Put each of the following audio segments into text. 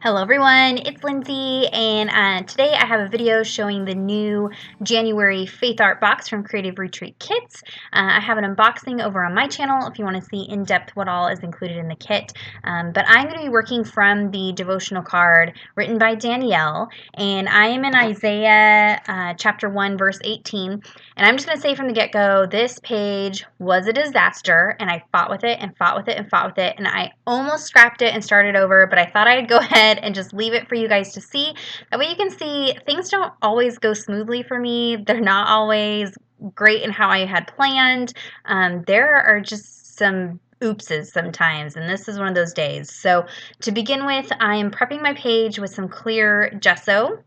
Hello everyone, it's Lindsay, and today I have a video showing the new January Faith Art box from Creative Retreat Kits. I have an unboxing over on my channel if you want to see in depth what all is included in the kit. But I'm going to be working from the devotional card written by Danielle, and I am in Isaiah chapter 1 verse 18. And I'm just going to say from the get-go, this page was a disaster, and I fought with it and fought with it and fought with it, and I almost scrapped it and started over, but I thought I'd go ahead and just leave it for you guys to see. That way you can see things don't always go smoothly for me. They're not always great in how I had planned. There are just some oopses sometimes, and this is one of those days. So to begin with, I am prepping my page with some clear gesso.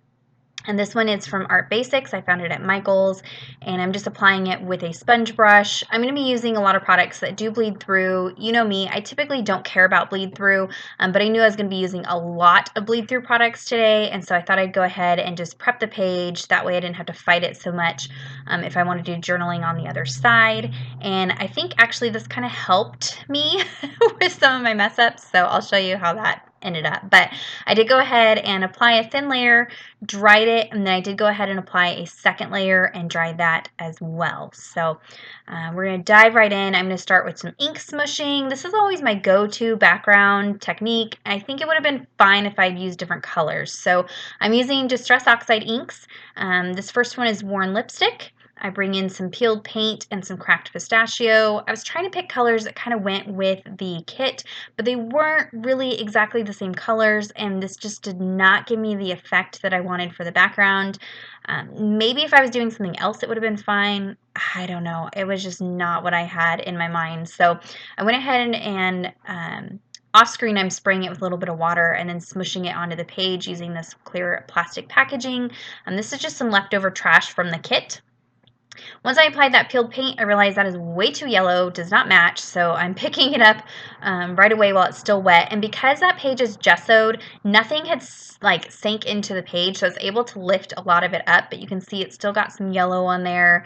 And this one is from Art Basics. I found it at Michael's, and I'm just applying it with a sponge brush. I'm going to be using a lot of products that do bleed through. You know me, I typically don't care about bleed through, but I knew I was going to be using a lot of bleed through products today, and so I thought I'd go ahead and just prep the page. That way I didn't have to fight it so much if I want to do journaling on the other side. And I think actually this kind of helped me with some of my mess ups, so I'll show you how that ended up. But I did go ahead and apply a thin layer, dried it, and then I did go ahead and apply a second layer and dry that as well. So we're going to dive right in. I'm going to start with some ink smushing. This is always my go-to background technique. I think it would have been fine if I'd used different colors. So I'm using Distress Oxide inks. This first one is Worn Lipstick. I bring in some peeled paint and some cracked pistachio. I was trying to pick colors that kind of went with the kit, but they weren't really exactly the same colors, and this just did not give me the effect that I wanted for the background. Maybe if I was doing something else, it would have been fine. I don't know. It was just not what I had in my mind. So I went ahead and off screen, I'm spraying it with a little bit of water and then smushing it onto the page using this clear plastic packaging. This is just some leftover trash from the kit. Once I applied that peeled paint, I realized that is way too yellow, does not match, so I'm picking it up right away while it's still wet. And because that page is gessoed, nothing had sank into the page, so I was able to lift a lot of it up, but you can see it's still got some yellow on there.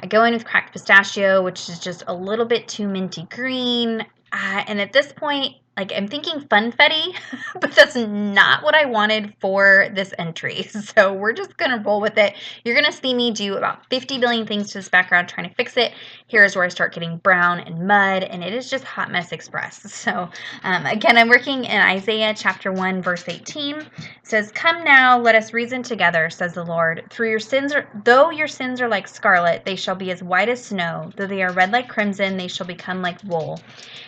I go in with cracked pistachio, which is just a little bit too minty green. And at this point, I'm thinking funfetti, but that's not what I wanted for this entry. So we're just going to roll with it. You're going to see me do about 50 billion things to this background trying to fix it. Here's where I start getting brown and mud, and it is just hot mess express. So again, I'm working in Isaiah chapter 1, verse 18. It says, "Come now, let us reason together, says the Lord. Though your sins are like scarlet, they shall be as white as snow. Though they are red like crimson, they shall become like wool."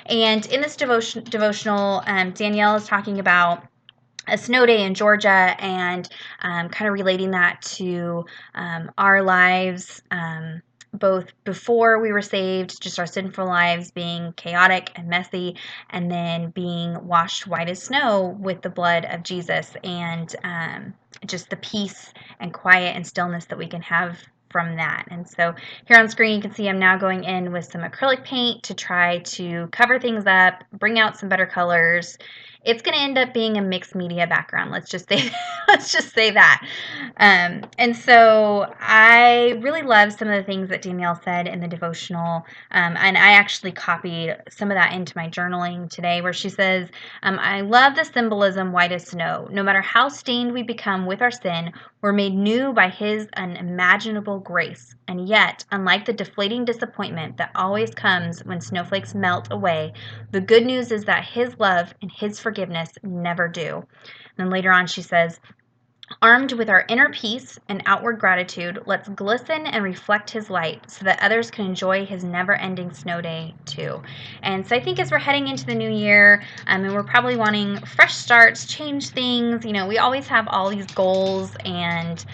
And in this devotional, Danielle is talking about a snow day in Georgia and kind of relating that to our lives, both before we were saved, just our sinful lives being chaotic and messy, and then being washed white as snow with the blood of Jesus, and just the peace and quiet and stillness that we can have from that. And so here on screen you can see I'm now going in with some acrylic paint to try to cover things up, bring out some better colors. It's going to end up being a mixed media background. Let's just say that. And so I really love some of the things that Danielle said in the devotional, and I actually copied some of that into my journaling today, where she says, "I love the symbolism white as snow. No matter how stained we become with our sin, we're made new by His unimaginable grace. And yet, unlike the deflating disappointment that always comes when snowflakes melt away, the good news is that His love and His forgiveness never do." And then later on she says, "Armed with our inner peace and outward gratitude, let's glisten and reflect His light so that others can enjoy His never-ending snow day too." And so I think as we're heading into the new year, and we're probably wanting fresh starts, change things, we always have all these goals and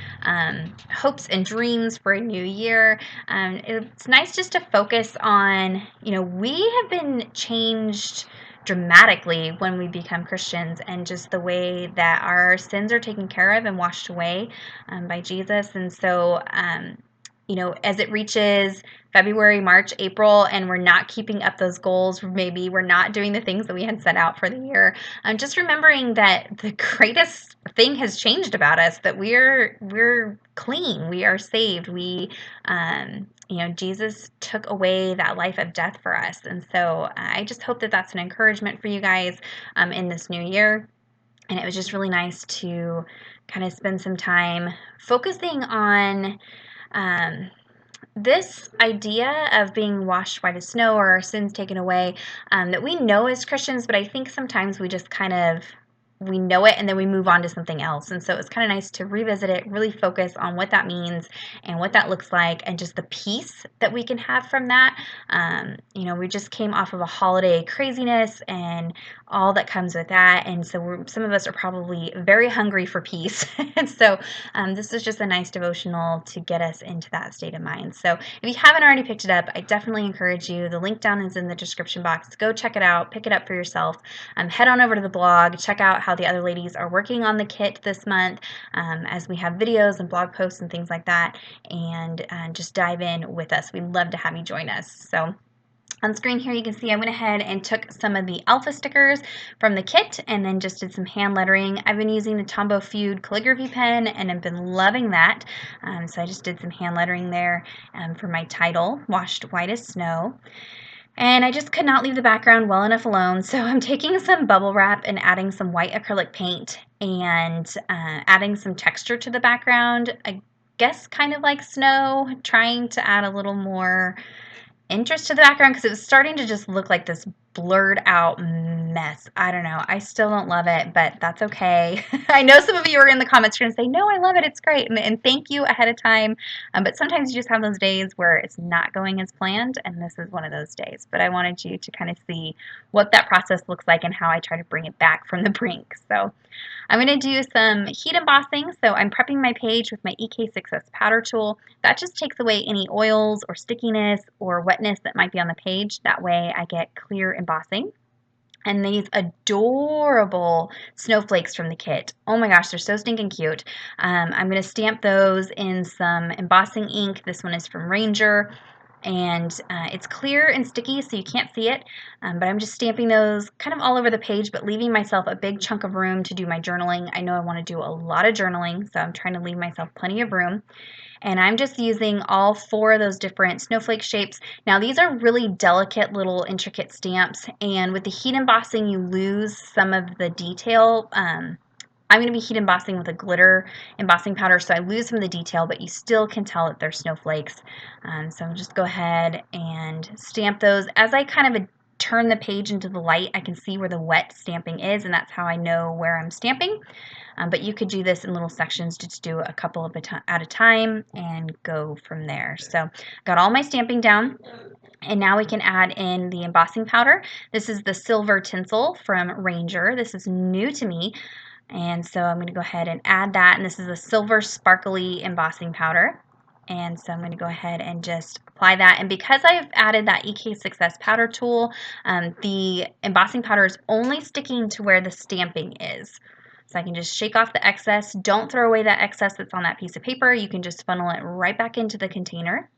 hopes and dreams for a new year. It's nice just to focus on, we have been changed dramatically when we become Christians, and just the way that our sins are taken care of and washed away by Jesus. And so as it reaches February, March, April, and we're not keeping up those goals, maybe we're not doing the things that we had set out for the year, just remembering that the greatest thing has changed about us, that we're clean, we are saved, Jesus took away that life of death for us. And so I just hope that that's an encouragement for you guys in this new year. And it was just really nice to kind of spend some time focusing on this idea of being washed white as snow, or our sins taken away, that we know as Christians, but I think sometimes we just kind of we know it and then we move on to something else. And so it's kind of nice to revisit it, really focus on what that means and what that looks like, and just the peace that we can have from that. We just came off of a holiday craziness and all that comes with that. And so some of us are probably very hungry for peace. And so this is just a nice devotional to get us into that state of mind. So if you haven't already picked it up, I definitely encourage you. The link down is in the description box. Go check it out, pick it up for yourself. Head on over to the blog, check out how the other ladies are working on the kit this month, as we have videos and blog posts and things like that, and just dive in with us. We'd love to have you join us. So on screen here, you can see I went ahead and took some of the alpha stickers from the kit and then just did some hand lettering. I've been using the Tombow Feud calligraphy pen and I've been loving that. So I just did some hand lettering there for my title, Washed White as Snow. And I just could not leave the background well enough alone, so I'm taking some bubble wrap and adding some white acrylic paint and adding some texture to the background. I guess kind of like snow, trying to add a little more interest to the background because it was starting to just look like this blurred out mess. I don't know. I still don't love it, but that's okay. I know some of you are in the comments going to say, no, I love it. It's great. And thank you ahead of time. But sometimes you just have those days where it's not going as planned. And this is one of those days. But I wanted you to kind of see what that process looks like and how I try to bring it back from the brink. So I'm going to do some heat embossing. So I'm prepping my page with my EK6S powder tool. That just takes away any oils or stickiness or wetness that might be on the page. That way I get clear embossing. And these adorable snowflakes from the kit. Oh my gosh, they're so stinking cute. I'm going to stamp those in some embossing ink. This one is from Ranger. And it's clear and sticky, so you can't see it, but I'm just stamping those kind of all over the page, but leaving myself a big chunk of room to do my journaling. I know I want to do a lot of journaling, so I'm trying to leave myself plenty of room. And I'm just using all 4 of those different snowflake shapes. Now these are really delicate little intricate stamps, and with the heat embossing you lose some of the detail. I'm going to be heat embossing with a glitter embossing powder, so I lose some of the detail, but you still can tell that they're snowflakes. So I'll just go ahead and stamp those. As I kind of turn the page into the light, I can see where the wet stamping is, and that's how I know where I'm stamping. But you could do this in little sections, just do a couple at a time and go from there. So got all my stamping down. And now we can add in the embossing powder. This is the silver tinsel from Ranger. This is new to me. And so I'm going to go ahead and add that. And this is a silver sparkly embossing powder. And so I'm going to go ahead and just apply that. And because I've added that EK6S powder tool, the embossing powder is only sticking to where the stamping is. So I can just shake off the excess. Don't throw away that excess that's on that piece of paper. You can just funnel it right back into the container.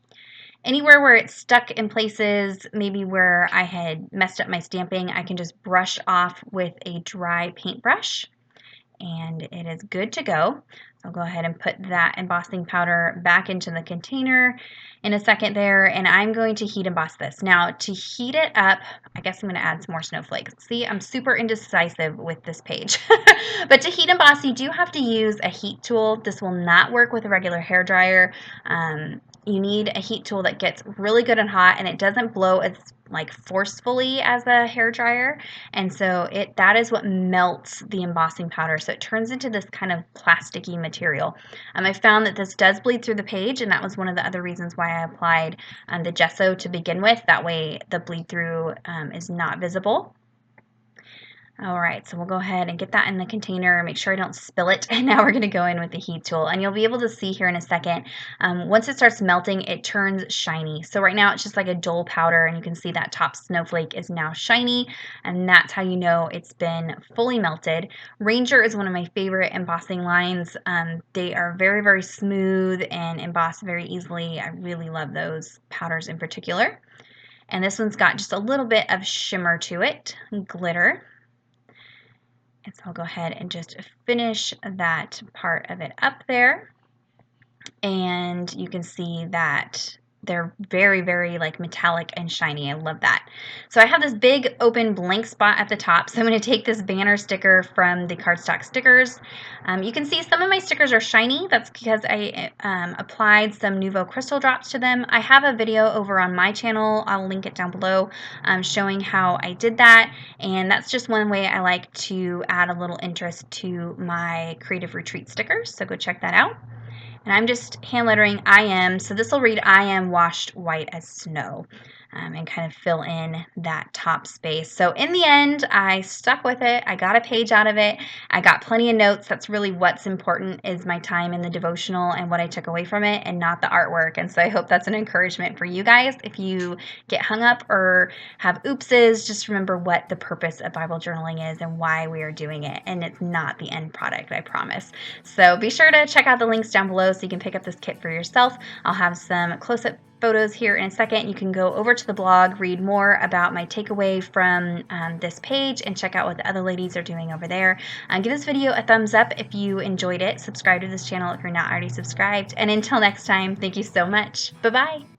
Anywhere where it's stuck in places, maybe where I had messed up my stamping, I can just brush off with a dry paintbrush. And it is good to go. So I'll go ahead and put that embossing powder back into the container in a second there, and I'm going to heat emboss this. Now to heat it up, I guess I'm going to add some more snowflakes. See, I'm super indecisive with this page. But to heat emboss, you do have to use a heat tool. This will not work with a regular hairdryer. You need a heat tool that gets really good and hot, and it doesn't blow as forcefully as a hair dryer, and so that is what melts the embossing powder, so it turns into this kind of plasticky material. I found that this does bleed through the page, and that was one of the other reasons why I applied the gesso to begin with. That way the bleed through is not visible. All right, so we'll go ahead and get that in the container, make sure I don't spill it, and now we're going to go in with the heat tool. And you'll be able to see here in a second, once it starts melting, it turns shiny. So right now it's just like a dull powder, and you can see that top snowflake is now shiny, and that's how you know it's been fully melted. Ranger is one of my favorite embossing lines. They are very, very smooth and emboss very easily. I really love those powders in particular. And this one's got just a little bit of shimmer to it, glitter. And so I'll go ahead and just finish that part of it up there. And you can see that they're very, very like metallic and shiny. I love that. So I have this big open blank spot at the top. So I'm going to take this banner sticker from the cardstock stickers. You can see some of my stickers are shiny. That's because I applied some Nuvo crystal drops to them. I have a video over on my channel. I'll link it down below showing how I did that. And that's just one way I like to add a little interest to my Creative Retreat stickers. So go check that out. And I'm just hand lettering I am, so this will read I am washed white as snow, and kind of fill in that top space. So in the end, I stuck with it. I got a page out of it. I got plenty of notes. That's really what's important, is my time in the devotional and what I took away from it, and not the artwork. And so I hope that's an encouragement for you guys. If you get hung up or have oopses, just remember what the purpose of Bible journaling is and why we are doing it. And it's not the end product, I promise. So be sure to check out the links down below so you can pick up this kit for yourself. I'll have some close-up photos here in a second. You can go over to the blog, read more about my takeaway from this page, and check out what the other ladies are doing over there. Give this video a thumbs up if you enjoyed it. Subscribe to this channel if you're not already subscribed. And until next time, thank you so much. Bye-bye.